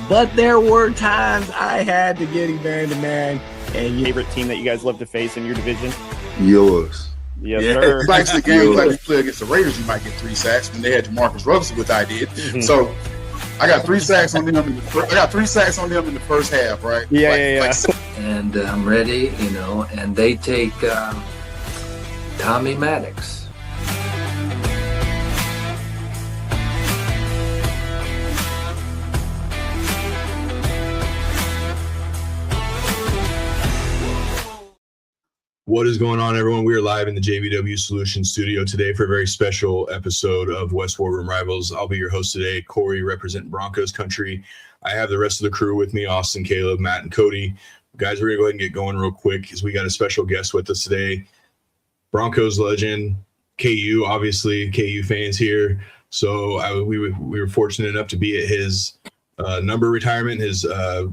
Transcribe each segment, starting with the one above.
But there were times I had to get him man-to-man. And your favorite team that you guys love to face in your division? Yours. Yes, sir. It's actually games like we play against the Raiders, you might get 3 sacks. When they had Jamarcus Russell, which I did. So I got 3 sacks on them. I got 3 sacks on them in the first half, right? Yeah. And I'm ready, and they take Tommy Maddox. What is going on, everyone? We are live in the JVW Solutions studio today for a very special episode of West War Room Rivals. I'll be your host today, Corey, representing Broncos country. I have the rest of the crew with me, Austin, Caleb, Matt, and Cody. Guys, we're going to go ahead and get going real quick because we got a special guest with us today. Broncos legend, KU, obviously, KU fans here. So we were fortunate enough to be at his number retirement, his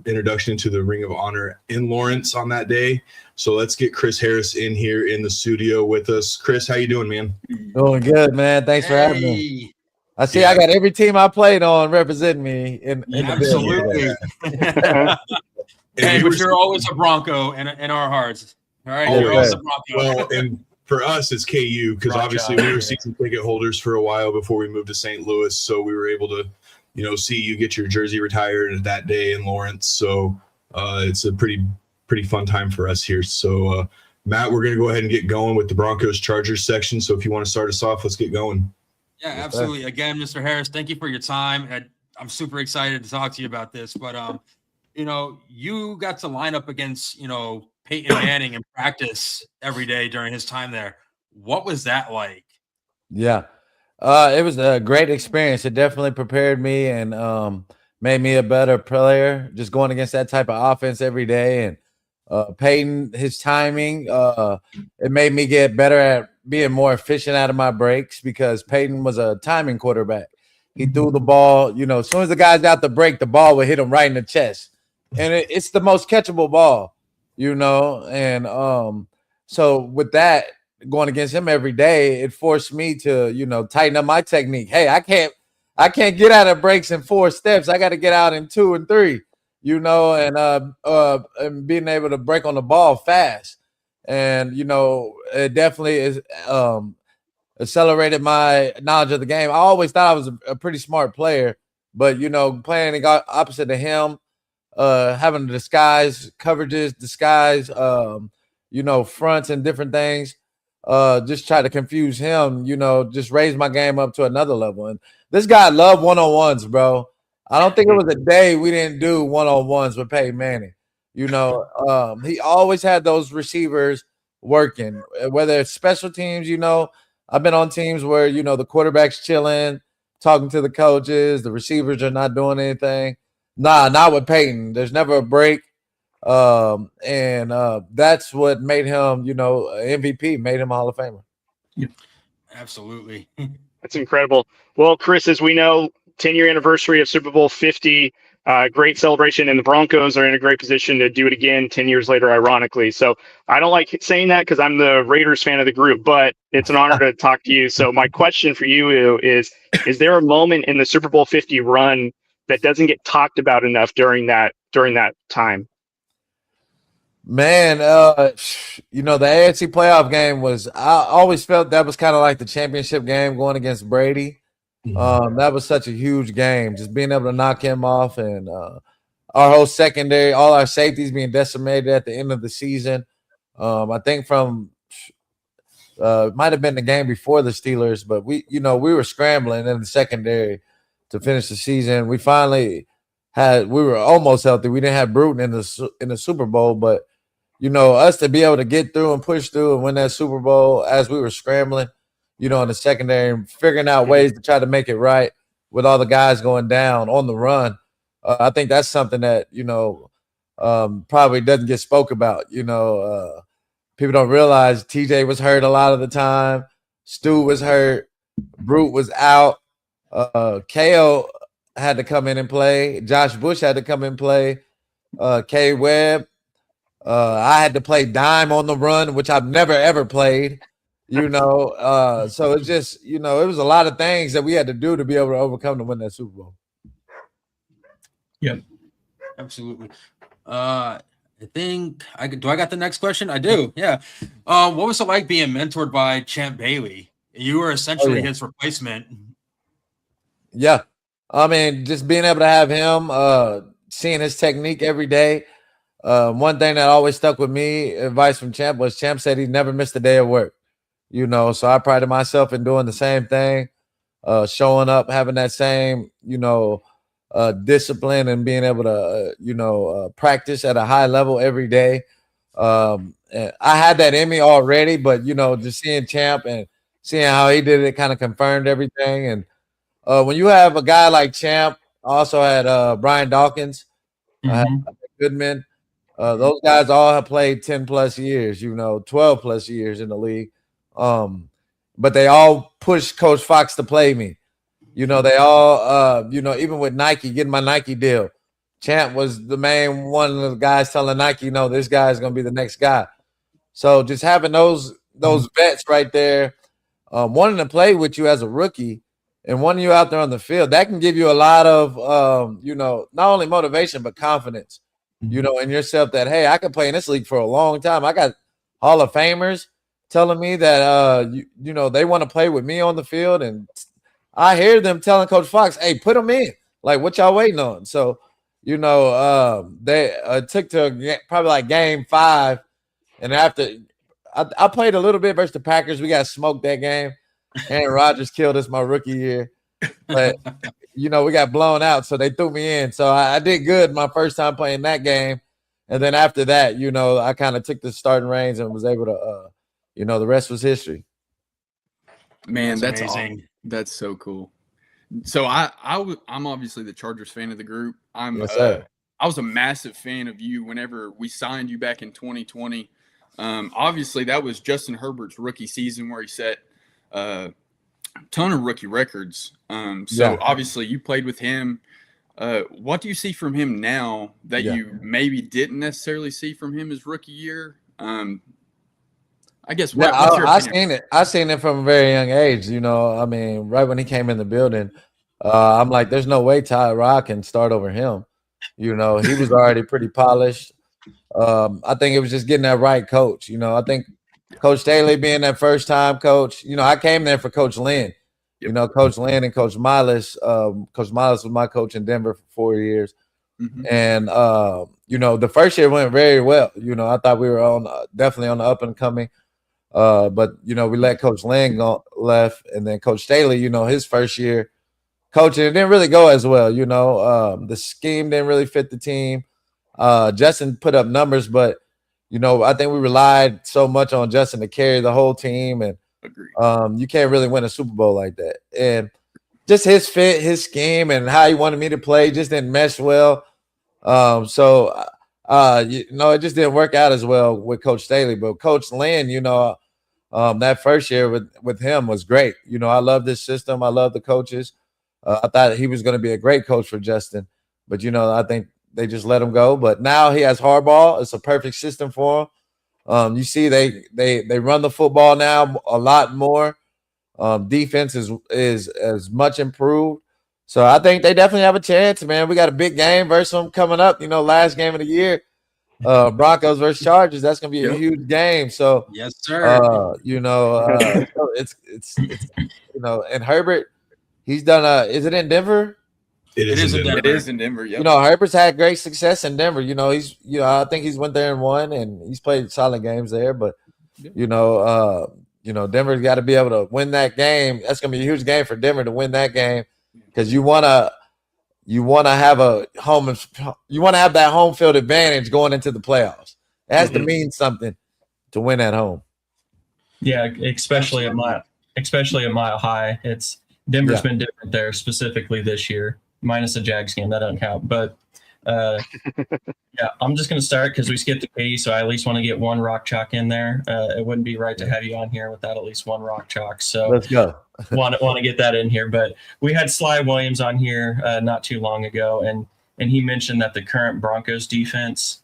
introduction into the Ring of Honor in Lawrence on that day. So let's get Chris Harris in here in the studio with us. Chris, how you doing, man? Doing good, man. Thanks for having me. I see I got every team I played on representing me in absolutely. Hey, but you're always a Bronco in our hearts. All right, you're always a Bronco. Well, and for us, it's KU because obviously we were season ticket holders for a while before we moved to St. Louis, so we were able to, see you get your jersey retired that day in Lawrence. So it's a pretty fun time for us here. So, Matt, we're going to go ahead and get going with the Broncos-Chargers section. So if you want to start us off, let's get going. Yeah, absolutely. Again, Mr. Harris, thank you for your time. I'm super excited to talk to you about this. But, you got to line up against, Peyton Manning in practice every day during his time there. What was that like? Yeah, it was a great experience. It definitely prepared me and made me a better player, just going against that type of offense every day. And Peyton, his timing, it made me get better at being more efficient out of my breaks because Peyton was a timing quarterback. He threw the ball, as soon as the guy's out the break, the ball would hit him right in the chest. And it's the most catchable ball, And so with that, going against him every day, it forced me to, tighten up my technique. Hey, I can't get out of breaks in 4 steps. I got to get out in 2 and 3. And being able to break on the ball fast. And, it definitely is accelerated my knowledge of the game. I always thought I was a pretty smart player, but, playing opposite of him, having to disguise coverages, fronts and different things, just try to confuse him, just raise my game up to another level. And this guy loved one-on-ones, bro. I don't think it was a day we didn't do one-on-ones with Peyton Manning. He always had those receivers working, whether it's special teams, I've been on teams where, the quarterback's chilling, talking to the coaches, the receivers are not doing anything. Nah, not with Peyton. There's never a break. And that's what made him, MVP, made him a Hall of Famer. Yeah. Absolutely. That's incredible. Well, Chris, as we know, 10-year anniversary of Super Bowl 50, great celebration, and the Broncos are in a great position to do it again 10 years later, ironically. So I don't like saying that because I'm the Raiders fan of the group, but it's an honor to talk to you. So my question for you is there a moment in the Super Bowl 50 run that doesn't get talked about enough during that time? Man, the AFC playoff game I always felt that was kind of like the championship game going against Brady. That was such a huge game, just being able to knock him off and our whole secondary, all our safeties being decimated at the end of the season. I think it might have been the game before the Steelers, but we were scrambling in the secondary to finish the season. We finally we were almost healthy. We didn't have Bruton in the Super Bowl, but us to be able to get through and push through and win that Super Bowl as we were scrambling, in the secondary and figuring out ways to try to make it right with all the guys going down on the run. I think that's something that, probably doesn't get spoke about. People don't realize TJ was hurt a lot of the time. Stu was hurt. Brute was out. KO had to come in and play. Josh Bush had to come in and play. K Webb. I had to play dime on the run, which I've never, ever played. So it's just, it was a lot of things that we had to do to be able to overcome to win that Super Bowl. Yeah. Absolutely. I think I got the next question. I do. Yeah. What was it like being mentored by Champ Bailey? You were essentially his replacement. Yeah. I mean, just being able to have him, seeing his technique every day. One thing that always stuck with me, advice from Champ, was Champ said he never missed a day of work. So I prided myself in doing the same thing, showing up, having that same, discipline and being able to, practice at a high level every day. And I had that in me already, but, just seeing Champ and seeing how he did it kind of confirmed everything. And when you have a guy like Champ, I also had Brian Dawkins, I had Goodman. Those guys all have played 10 plus years, 12 plus years in the league. But they all pushed Coach Fox to play me. They all, even with Nike, getting my Nike deal, Champ was the main one of the guys telling Nike, this guy is going to be the next guy. So just having those vets right there, wanting to play with you as a rookie and wanting you out there on the field, that can give you a lot of, not only motivation, but confidence, in yourself that, hey, I can play in this league for a long time. I got Hall of Famers telling me that, they want to play with me on the field. And I hear them telling Coach Fox, hey, put them in. Like, what y'all waiting on? So, they took to probably like game 5. And after I played a little bit versus the Packers, we got smoked that game. Aaron Rodgers killed us my rookie year. But, we got blown out, so they threw me in. So I did good my first time playing that game. And then after that, I kind of took the starting reins and was able to, the rest was history. Man, that's amazing. Awesome. That's so cool. So I'm obviously the Chargers fan of the group. Yes, sir. I was a massive fan of you whenever we signed you back in 2020. Obviously, that was Justin Herbert's rookie season where he set a ton of rookie records. Obviously, you played with him. What do you see from him now that you maybe didn't necessarily see from him his rookie year? I guess I seen it from a very young age. Right when he came in the building, I'm like, there's no way Tyrod can start over him. He was already pretty polished. I think it was just getting that right coach. I think Coach Staley being that first time coach. I came there for Coach Lynn. Coach Lynn and Coach Miles. Coach Miles was my coach in Denver for 4 years. And the first year went very well. I thought we were definitely on the up and coming. But we let Coach Lynn go left, and then Coach Staley, his first year coaching, it didn't really go as well. The scheme didn't really fit the team. Justin put up numbers, but I think we relied so much on Justin to carry the whole team, and you can't really win a Super Bowl like that. And just his fit, his scheme, and how he wanted me to play just didn't mesh well. It just didn't work out as well with Coach Staley. But Coach Lynn, that first year with him was great. I love this system. I love the coaches. I thought he was going to be a great coach for Justin, but I think they just let him go. But now he has Harbaugh. It's a perfect system for him. You see, they run the football now a lot more. Defense is as much improved. So I think they definitely have a chance, man. We got a big game versus them coming up. Last game of the year, Broncos versus Chargers. That's gonna be a huge game. So yes, sir. It's and Herbert, he's done. Is it in Denver? It is in Denver. Yeah. Herbert's had great success in Denver. He's I think he's went there and won, and he's played solid games there. But Denver's got to be able to win that game. That's gonna be a huge game for Denver to win that game, because you want to have that home field advantage going into the playoffs. It has to mean something to win at home. Yeah, especially at Mile High. Denver's been different there specifically this year, minus the Jags game. That doesn't count. But I'm just going to start because we skipped the Katie, so I at least want to get one rock chalk in there. It wouldn't be right to have you on here without at least one rock chalk. So let's go. want to get that in here. But we had Sly Williams on here not too long ago, and he mentioned that the current Broncos defense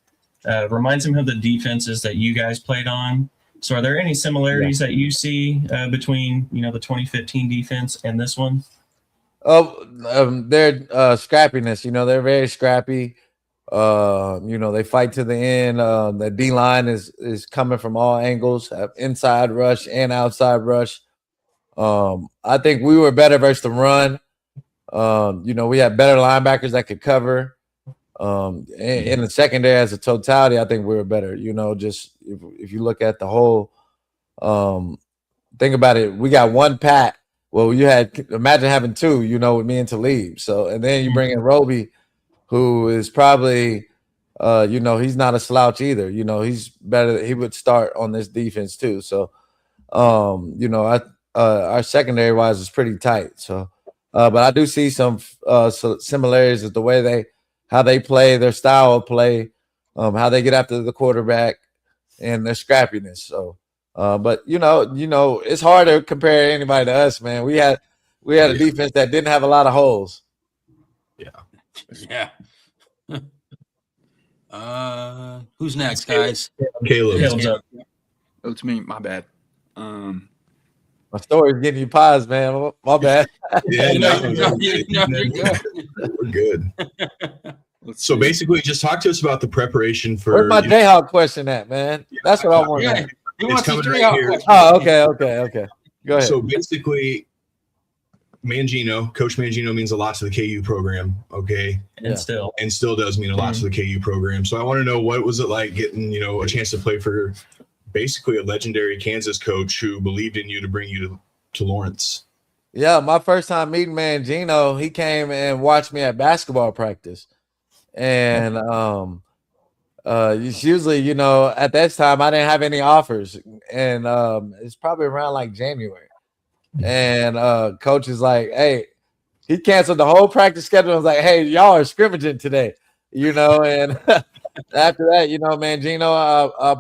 reminds him of the defenses that you guys played on. So are there any similarities that you see between the 2015 defense and this one? Their scrappiness. They're very scrappy. They fight to the end. The D line is coming from all angles, inside rush and outside rush. I think we were better versus the run. We had better linebackers that could cover. In the secondary as a totality, I think we were better. Just if you look at the whole, think about it. We got one Pat. Well, imagine having two. With me and Talib. So, and then you bring in Roby, who is probably, he's not a slouch either. He's better. He would start on this defense too. So, our secondary wise is pretty tight. So, but I do see some similarities with the way how they play, their style of play, how they get after the quarterback, and their scrappiness. So, but it's hard to compare anybody to us, man. We had a defense that didn't have a lot of holes. Yeah. Who's next, guys? Caleb's up. Oh, it's me. My bad. My story's getting you paused, man. My bad. Yeah, You're good. we're good. So basically, just talk to us about the preparation for. Where's my Jayhawk question at, man? That's what I want. Yeah, he wants coming the right Jayhawk here. question. Oh, okay. Go ahead. So basically, Coach Mangino means a lot to the KU program, okay? And still. And still does mean a lot to the KU program. So I want to know, what was it like getting, a chance to play for basically a legendary Kansas coach who believed in you to bring you to Lawrence? Yeah, my first time meeting Mangino, he came and watched me at basketball practice. And usually, at that time I didn't have any offers. And it's probably around like January. And coach is like, hey, he canceled the whole practice schedule. I was like, hey, y'all are scrimmaging today, and after that, Mangino I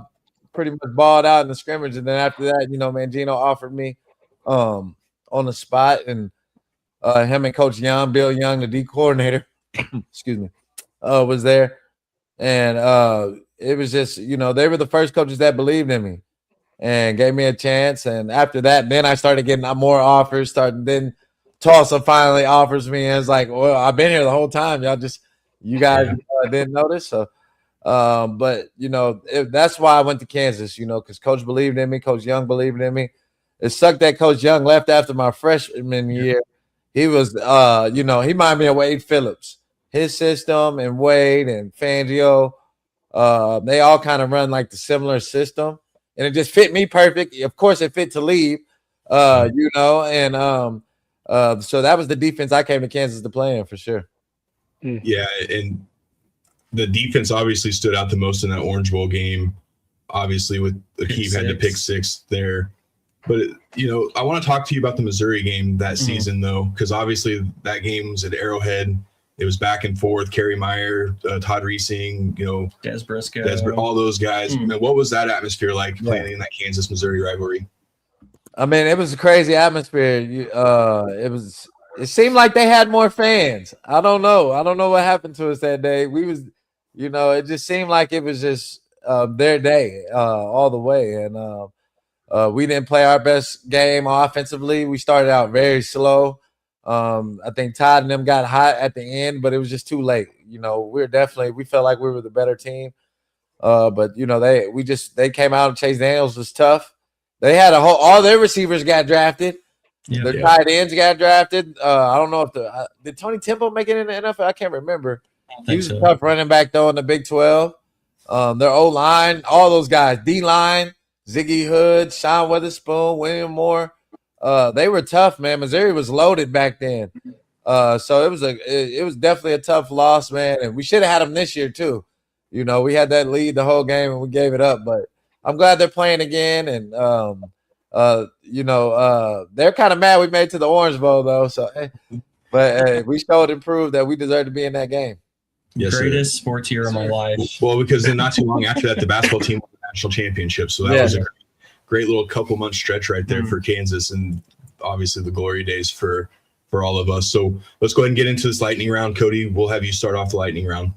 pretty much balled out in the scrimmage. And then after that, Mangino offered me on the spot, and him and Coach Young, Bill Young, the D coordinator, excuse me, was there. And it was just, they were the first coaches that believed in me and gave me a chance. And after that, then I started getting more offers. Then Tulsa finally offers me, and it's like, well, I've been here the whole time. You guys didn't notice. So, but that's why I went to Kansas. Because Coach believed in me. Coach Young believed in me. It sucked that Coach Young left after my freshman year. He was, he reminded me of Wade Phillips. His system and Wade and Fangio, they all kind of run like the similar system. And it just fit me perfect. Of course, it fit to leave, and so that was the defense I came to Kansas to play in for sure. Yeah, and the defense obviously stood out the most in that Orange Bowl game. Obviously, with Akeem had to pick six there. But, I want to talk to you about the Missouri game that season, though, because obviously that game was at Arrowhead. It was back and forth. Kerry Meyer, Todd Reesing, Des Briscoe, all those guys. What was that atmosphere like playing in that Kansas-Missouri rivalry? I mean, it was a crazy atmosphere. It seemed like they had more fans. I don't know what happened to us that day. It just seemed like it was just their day all the way. And we didn't play our best game offensively. We started out very slow. I think Todd and them got hot at the end, but it was just too late. We felt like we were the better team. But they came out and Chase Daniels was tough. They had all their receivers got drafted. Their tight ends got drafted. I don't know if did Tony Temple make it in the NFL? I can't remember. He was a tough running back though in the Big 12. Their O-line, all those guys, D-line, Ziggy Hood, Sean Witherspoon, William Moore. They were tough, man. Missouri was loaded back then. So it was definitely a tough loss, man. And we should have had them this year too. We had that lead the whole game and we gave it up. But I'm glad they're playing again. And they're kind of mad we made it to the Orange Bowl though. So, but we showed and proved that we deserve to be in that game. Yes, greatest sports year of my life. Well, because then not too long after that, the basketball team won the national championship. So that was a great little couple month stretch right there for Kansas, and obviously the glory days for all of us. So let's go ahead and get into this lightning round. Cody, we'll have you start off the lightning round.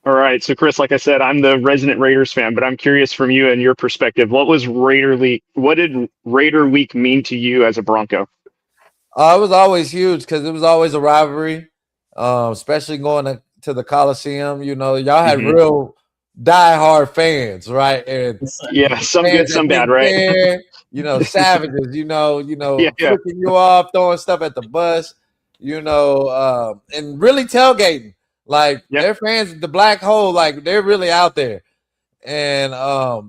All right. So Chris, like I said, I'm the resident Raiders fan, but I'm curious from you and your perspective, what did Raider Week mean to you as a Bronco? It was always huge because it was always a rivalry, especially going to the Coliseum. You know, y'all had Mhm. real diehard fans, right? And Yeah, some good, fans some that bad, didn't right? care, you know, savages, Yeah, yeah. flicking you off, throwing stuff at the bus, and really tailgating. Like Yep. their fans, the black hole, like they're really out there. And I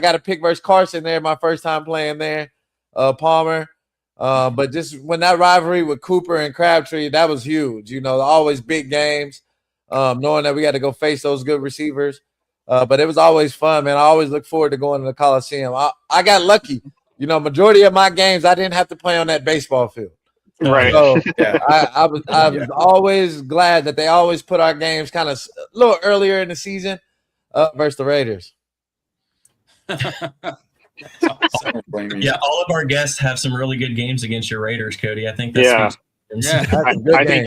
got a pick versus Carson there my first time playing there, Palmer. But just when that rivalry with Cooper and Crabtree, that was huge. You know, always big games, knowing that we had to go face those good receivers. But it was always fun, man. I always look forward to going to the Coliseum. I got lucky. You know, majority of my games, I didn't have to play on that baseball field. Right. So Yeah. I was always glad that they always put our games kind of a little earlier in the season versus the Raiders. Yeah, all of our guests have some really good games against your Raiders, Cody. I think that's Yeah. I think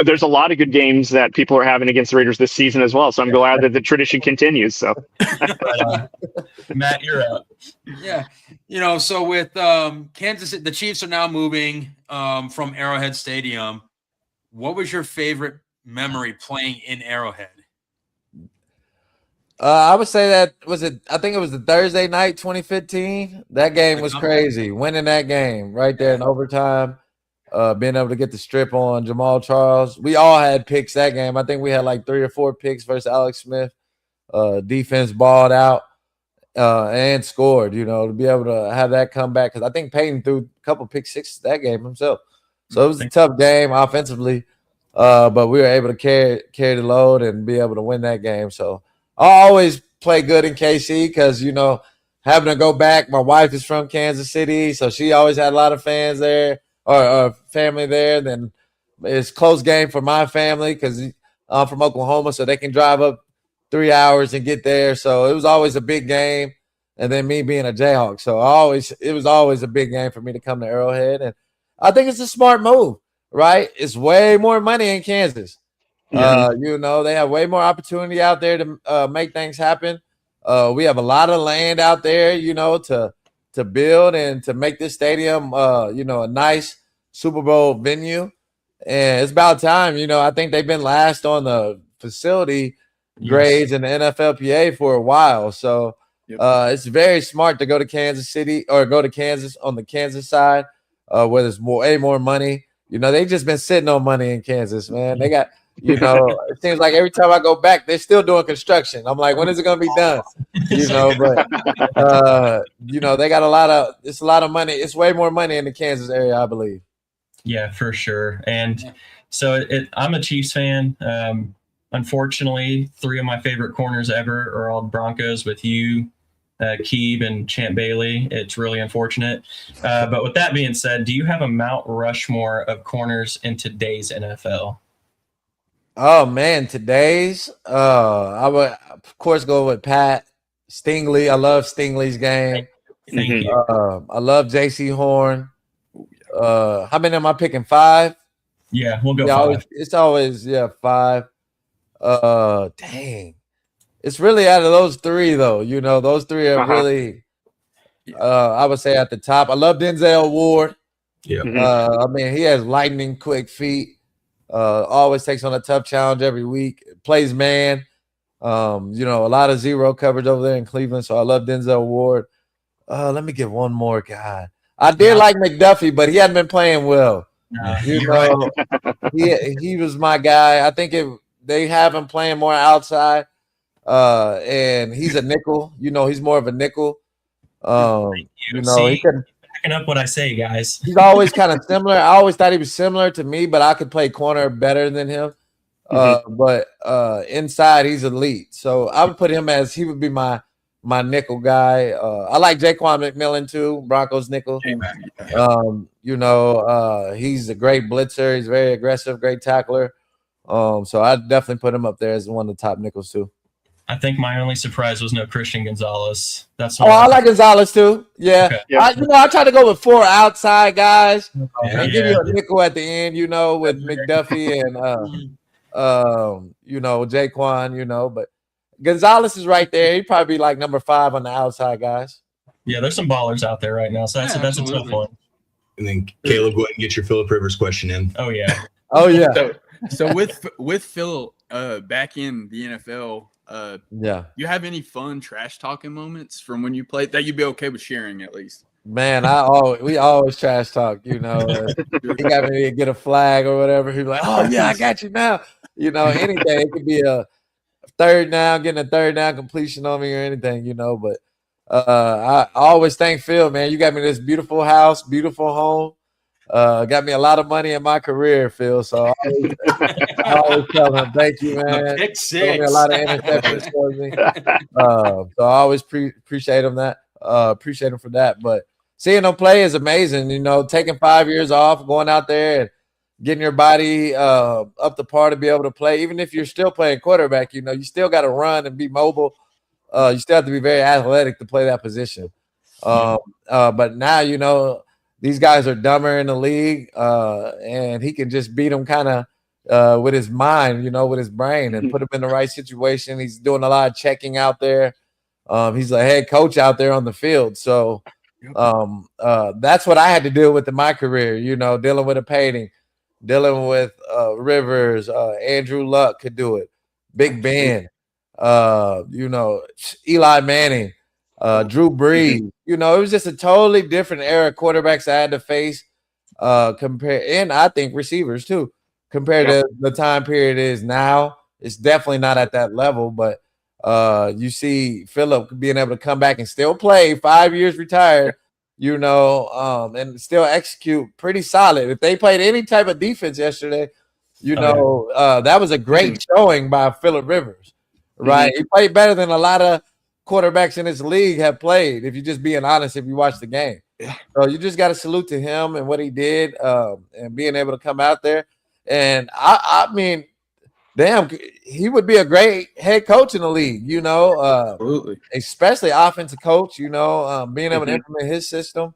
there's a lot of good games that people are having against the Raiders this season as well. So I'm glad that the tradition continues. So, Matt, you're up. Yeah, so with Kansas, the Chiefs are now moving from Arrowhead Stadium. What was your favorite memory playing in Arrowhead? I would say I think it was the Thursday night, 2015. That game was crazy. Winning that game right there in overtime, being able to get the strip on Jamal Charles. We all had picks that game. I think we had like 3 or 4 picks versus Alex Smith. Defense balled out and scored, to be able to have that comeback. Because I think Peyton threw a couple pick sixes that game himself. So it was a tough game offensively, but we were able to carry the load and be able to win that game. So I always play good in KC because, having to go back. My wife is from Kansas City, so she always had a lot of fans there or family there. Then it's a close game for my family because I'm from Oklahoma, so they can drive up 3 hours and get there. So it was always a big game. And then me being a Jayhawk. So it was always a big game for me to come to Arrowhead. And I think it's a smart move, right? It's way more money in Kansas. They have way more opportunity out there to make things happen. We have a lot of land out there, to build and to make this stadium, a nice Super Bowl venue. And it's about time. I think they've been last on the facility grades in the NFLPA for a while. So it's very smart to go to Kansas City or go to Kansas on the Kansas side, where there's way more money. They just been sitting on money in Kansas, man. They got, it seems like every time I go back, they're still doing construction. I'm like, when is it going to be done? They got it's a lot of money. It's way more money in the Kansas area, I believe. Yeah, for sure. And so I'm a Chiefs fan. Unfortunately, 3 of my favorite corners ever are all Broncos with you, Keeb, and Champ Bailey. It's really unfortunate. But with that being said, do you have a Mount Rushmore of corners in today's NFL? Oh man, today's I would of course go with Pat Stingley. I love Stingley's game. Thank you. I love JC Horn. How many am I picking? 5? Yeah, we'll go 5. It's always 5. Dang. It's really out of those 3 though. Those 3 are really I would say at the top. I love Denzel Ward. Yeah. He has lightning quick feet. Always takes on a tough challenge every week. Plays man. A lot of zero coverage over there in Cleveland. So I love Denzel Ward. Let me get one more guy. I did like McDuffie, but he hadn't been playing well. Right. He was my guy. I think they have him playing more outside. And he's a nickel. He's more of a nickel. He could backing up what I say, guys. He's always kind of similar. I always thought he was similar to me, but I could play corner better than him. But inside, he's elite. So I would put him he would be my nickel guy. I like Jaquan McMillan too, Broncos nickel. He's a great blitzer. He's very aggressive, great tackler. So I'd definitely put him up there as one of the top nickels too. I think my only surprise was no Christian Gonzalez. I like Gonzalez too. Yeah. Okay. Yeah. I try to go with 4 outside guys and give you a nickel at the end, with McDuffie and Jaquan, but Gonzalez is right there. He'd probably be like number 5 on the outside guys. Yeah, there's some ballers out there right now. So that's a tough one. And then Caleb, go ahead and get your Phillip Rivers question in. Oh yeah. Oh yeah. So So with Phil back in the NFL, Yeah, you have any fun trash talking moments from when you played that you'd be okay with sharing at least? man. We always trash talk. You know, he got me to get a flag or whatever. He's like, "Oh yeah, I got you now." You know, anything. It could be a third down, getting a third down completion on me or anything. You know, but I always thank Phil, man. You got me this beautiful house, beautiful home. Got me a lot of money in my career, Phil. So I always tell him, thank you, man. Pick Throwing me a six. lot of interceptions for me. So I always appreciate him appreciate him for that. But seeing him play is amazing. You know, taking 5 years off, going out there and getting your body up to par to be able to play. Even if you're still playing quarterback, you know, you still got to run and be mobile. You still have to be very athletic to play that position. But now, you know, these guys are dumber in the league, and he can just beat them kind of with his mind, you know, with his brain, and put him in the right situation. He's doing a lot of checking out there. He's a head coach out there on the field. So that's what I had to deal with in my career, you know, dealing with a Peyton, dealing with Rivers, Andrew Luck could do it, Big Ben, you know, Eli Manning, Drew Brees. You know, it was just a totally different era of quarterbacks I had to face, and I think receivers too, compared to the time period it is now. It's definitely not at that level, but you see Phillip being able to come back and still play, 5 years retired, you know, and still execute pretty solid. If they played any type of defense yesterday, you know, that was a great showing by Phillip Rivers, right? He played better than a lot of quarterbacks in this league have played, if you're just being honest, if you watch the game. So you just got to salute to him and what he did, and being able to come out there. And I mean, damn, he would be a great head coach in the league, you know, Absolutely. especially offensive coach, you know, being able to implement his system,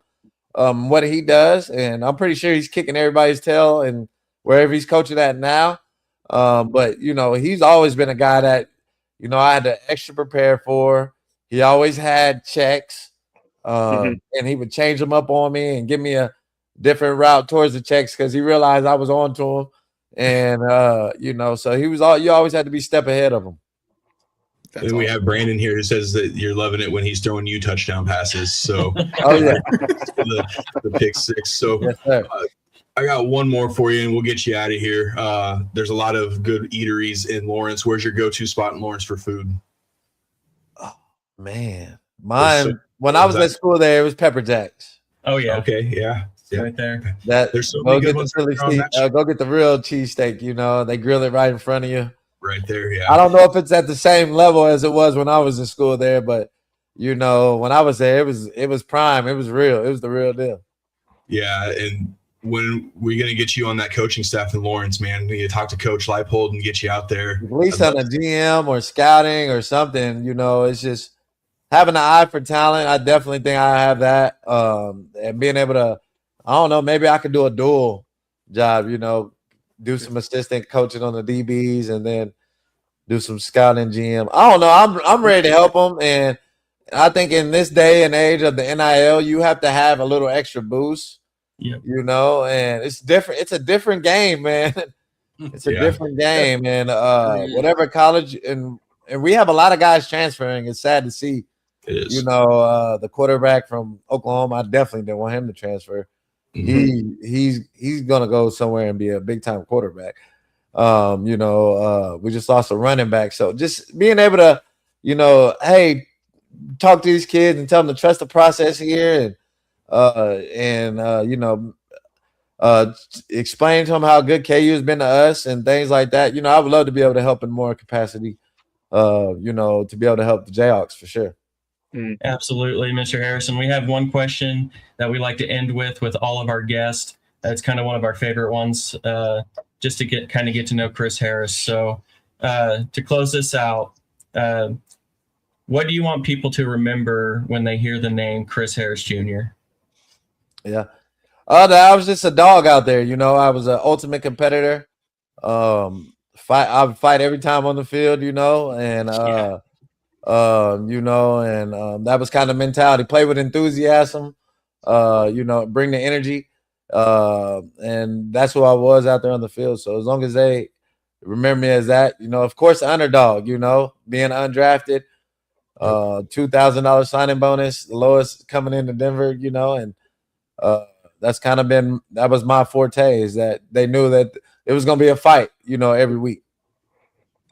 what he does. And I'm pretty sure he's kicking everybody's tail and wherever he's coaching at now. But, you know, he's always been a guy that, you know, I had to extra prepare for. He always had checks, and he would change them up on me and give me a different route towards the checks because he realized I was on to him. And, you know, so you always had to be a step ahead of him. That's and we have Brandon here who says that you're loving it when he's throwing you touchdown passes. So, oh, yeah, the pick six. So, yes, sir. I got one more for you and we'll get you out of here. There's a lot of good eateries in Lawrence. Where's your go-to spot in Lawrence for food? Man, mine when I was at school there, it was Pepper Jack's. Oh yeah, okay, yeah, right there. There's so many good ones. Go get the real cheesesteak. You know, they grill it right in front of you. Right there, yeah. I don't know if it's at the same level as it was when I was in school there, but you know, when I was there, it was prime. It was real. It was the real deal. Yeah, and when we're gonna get you on that coaching staff in Lawrence, man, we need to talk to Coach Leipold and get you out there. At least on a GM or scouting or something. You know, it's just having an eye for talent. I definitely think I have that. And being able to, I don't know, maybe I could do a dual job, you know, do some assistant coaching on the DBs and then do some scouting GM. I don't know. I'm ready to help them. And I think in this day and age of the NIL, you have to have a little extra boost, you know, and it's different. It's a different game, man. It's a different game. And whatever college, and we have a lot of guys transferring. It's sad to see. It is. You know, the quarterback from Oklahoma, I definitely didn't want him to transfer. He's gonna go somewhere and be a big time quarterback. You know, we just lost a running back. So just being able to, you know, hey, talk to these kids and tell them to trust the process here and you know, explain to them how good KU has been to us and things like that. You know, I would love to be able to help in more capacity, you know, to be able to help the Jayhawks for sure. Absolutely, Mr. Harrison. We have one question that we like to end with all of our guests. That's kind of one of our favorite ones, just to get to know Chris Harris. So to close this out, what do you want people to remember when they hear the name Chris Harris Jr.? Yeah. I was just a dog out there. You know, I was an ultimate competitor. I would fight every time on the field, you know, and you know, and that was kind of mentality. Play with enthusiasm, you know, bring the energy. And that's who I was out there on the field. So as long as they remember me as that, of course, underdog, being undrafted, $2,000 signing bonus, the lowest coming into Denver, and that's kind of that was my forte, is that they knew that it was going to be a fight, every week.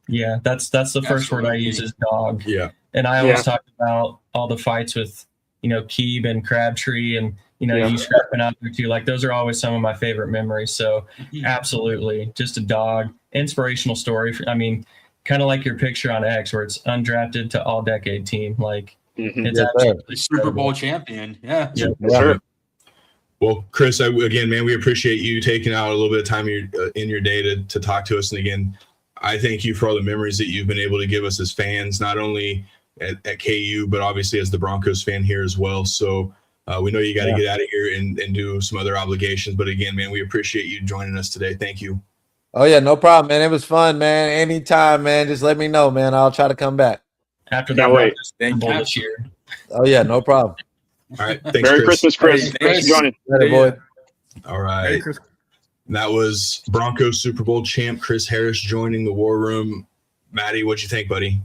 Yeah, that's the first word I use is dog. Yeah. And I always talk about all the fights with, Keeb and Crabtree and, you scrapping out there too. Like, those are always some of my favorite memories. So absolutely, just a dog. Inspirational story. I mean, kind of like your picture on X where it's undrafted to all decade team. Like, it's absolutely Super Bowl champion. Yeah. Yes, sir. Well, Chris, again, man, we appreciate you taking out a little bit of time in your day to talk to us. And again, I thank you for all the memories that you've been able to give us as fans, not only at KU, but obviously as the Broncos fan here as well. So we know you got to get out of here and do some other obligations. But again, man, we appreciate you joining us today. Thank you. Oh, yeah, no problem, man. It was fun, man. Anytime, man. Just let me know, man. I'll try to come back. After that, this year. Oh, yeah, no problem. All right. Thanks, Merry Chris. Christmas, Chris. Thanks for joining. Boy. All right. That was Broncos Super Bowl champ Chris Harris joining the War Room. Maddie, what'd you think, buddy?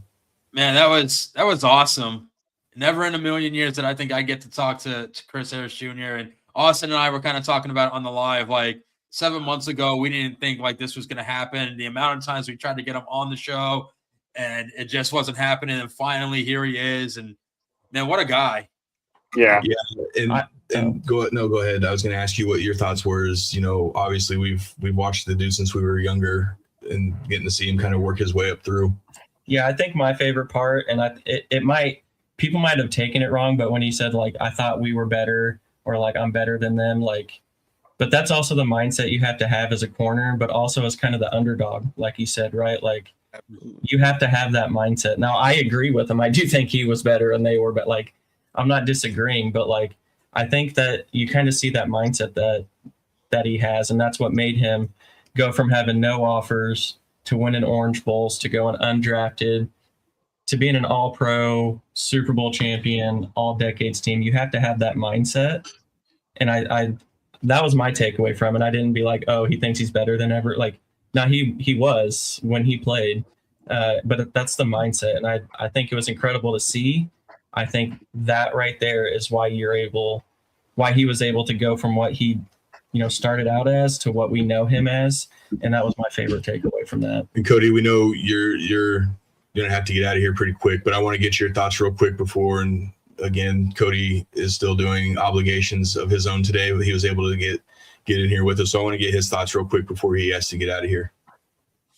Man, that was awesome. Never in a million years that I think I get to talk to Chris Harris Jr. And Austin and I were kind of talking about it on the live, like 7 months ago. We didn't think like this was going to happen. The amount of times we tried to get him on the show and it just wasn't happening. And finally here he is. And man, what a guy. Yeah. And go ahead. I was going to ask you what your thoughts were. Is, obviously we've watched the dude since we were younger, and getting to see him kind of work his way up through. Yeah, I think my favorite part, and people might have taken it wrong, but when he said like I thought we were better, or like I'm better than them, like, but that's also the mindset you have to have as a corner, but also as kind of the underdog, like he said, right? Like, you have to have that mindset. Now, I agree with him. I do think he was better and they were, but like, I'm not disagreeing, but like, I think that you kind of see that mindset that he has, and that's what made him go from having no offers to winning Orange Bowls to going undrafted to being an all-pro, Super Bowl champion, all-decades team. You have to have that mindset, and I that was my takeaway from it. I didn't be like, oh, he thinks he's better than ever. Like, no, he was when he played, but that's the mindset, and I think it was incredible to see. I think that right there is why he was able to go from what he, started out as to what we know him as. And that was my favorite takeaway from that. And Cody, we know you're going to have to get out of here pretty quick, but I want to get your thoughts real quick before. And again, Cody is still doing obligations of his own today, but he was able to get in here with us. So I want to get his thoughts real quick before he has to get out of here.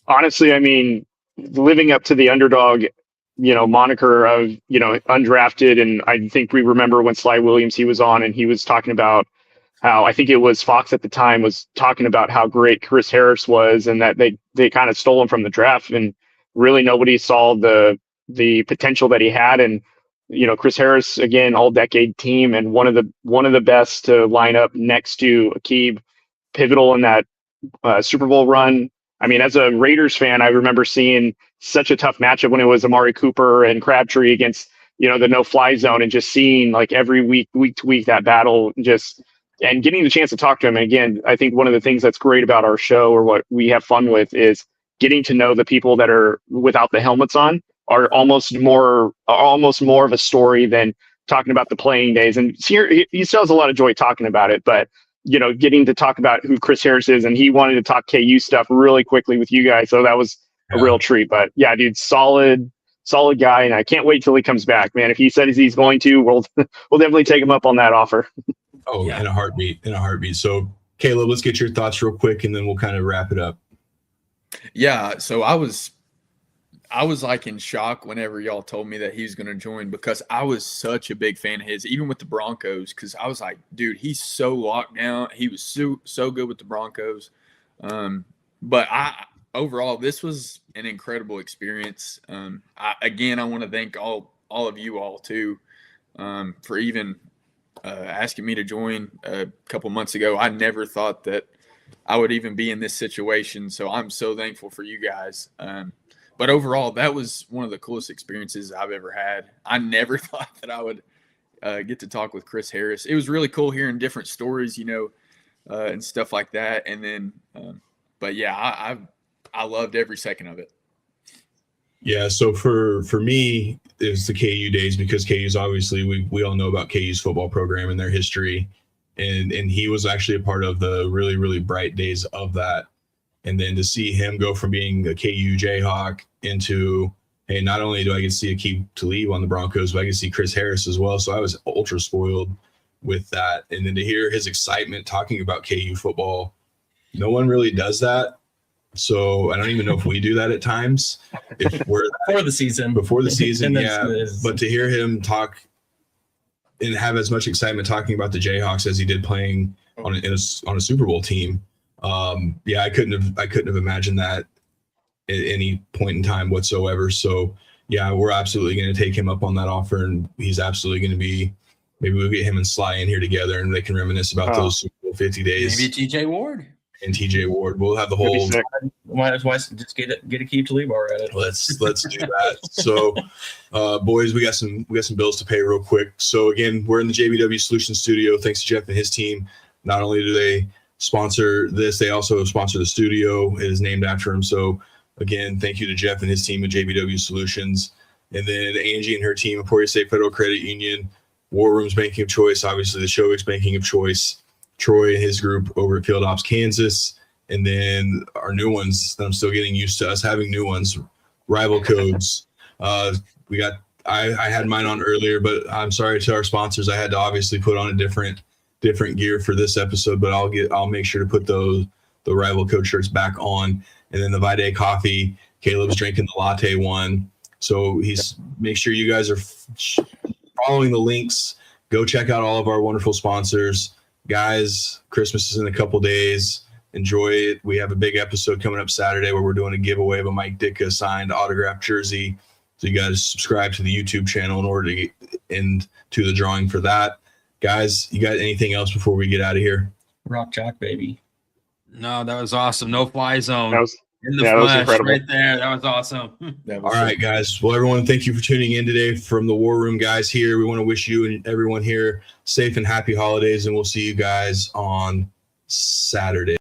Honestly, I mean, living up to the underdog, moniker of, undrafted. And I think we remember when Sly Williams, he was on and he was talking about how, I think it was Fox at the time, was talking about how great Chris Harris was and that they kind of stole him from the draft, and really nobody saw the potential that he had. And, Chris Harris, again, all decade team, and one of the best to line up next to Akib, pivotal in that Super Bowl run. I mean, as a Raiders fan, I remember seeing such a tough matchup when it was Amari Cooper and Crabtree against, the no-fly zone, and just seeing like every week to week that battle, and getting the chance to talk to him. And again, I think one of the things that's great about our show, or what we have fun with, is getting to know the people that are without the helmets on are almost more of a story than talking about the playing days. And he still has a lot of joy talking about it, but getting to talk about who Chris Harris is, and he wanted to talk KU stuff really quickly with you guys. So that was a real treat. But yeah, dude, solid guy. And I can't wait till he comes back, man. If he says he's going to, we'll definitely take him up on that offer. Oh, yeah. In a heartbeat. So Caleb, let's get your thoughts real quick, and then we'll kind of wrap it up. Yeah. So I was like in shock whenever y'all told me that he was going to join, because I was such a big fan of his, even with the Broncos, because I was like, dude, he's so locked down. He was so good with the Broncos. But overall, this was an incredible experience. I want to thank all of you all too, for even asking me to join a couple months ago. I never thought that I would even be in this situation. So I'm so thankful for you guys. But overall, that was one of the coolest experiences I've ever had. I never thought that I would get to talk with Chris Harris. It was really cool hearing different stories, and stuff like that. And then, but yeah, I loved every second of it. Yeah, so for me, it was the KU days because KU's obviously we all know about KU's football program and their history, and he was actually a part of the really, really bright days of that. And then to see him go from being a KU Jayhawk into, hey, not only do I get to see Aqib Talib on the Broncos, but I get to see Chris Harris as well. So I was ultra spoiled with that. And then to hear his excitement talking about KU football, no one really does that. So I don't even know if we do that at times. If we're Before the season, yeah. But to hear him talk and have as much excitement talking about the Jayhawks as he did playing on a Super Bowl team, yeah, I couldn't have imagined that at any point in time whatsoever. So yeah, we're absolutely going to take him up on that offer, and he's absolutely going to be. Maybe we'll get him and Sly in here together, and they can reminisce about those Super Bowl 50 days. Maybe TJ Ward. And TJ Ward. We'll have the whole. Why just get Aqib Talib already? Let's do that. So, boys, we got some bills to pay real quick. So again, we're in the JBW Solutions studio. Thanks to Jeff and his team. Not only do they sponsor this, they also sponsor the studio. It is named after him. So again, thank you to Jeff and his team at JBW Solutions, and then Angie and her team, Emporia State Federal Credit Union, War Room's Banking of Choice, obviously the Showix Banking of Choice. Troy and his group over at Field Ops Kansas, and then our new ones that I'm still getting used to us having new ones, Rival Codes. We got I had mine on earlier, but I'm sorry to our sponsors. I had to obviously put on a different gear for this episode, but I'll make sure to put the Rival Code shirts back on. And then the Vide Coffee, Caleb's drinking the latte one. So make sure you guys are following the links. Go check out all of our wonderful sponsors. Guys, Christmas is in a couple days. Enjoy it. We have a big episode coming up Saturday where we're doing a giveaway of a Mike Ditka signed autographed jersey. So you guys subscribe to the YouTube channel in order to get into the drawing for that. Guys, you got anything else before we get out of here? Rock Chalk, baby. No, that was awesome. No fly zone. That was in the that was flesh incredible. right there. That was awesome. All right, guys. Well, everyone, thank you for tuning in today from the War Room guys here. We want to wish you and everyone here safe and happy holidays, and we'll see you guys on Saturday.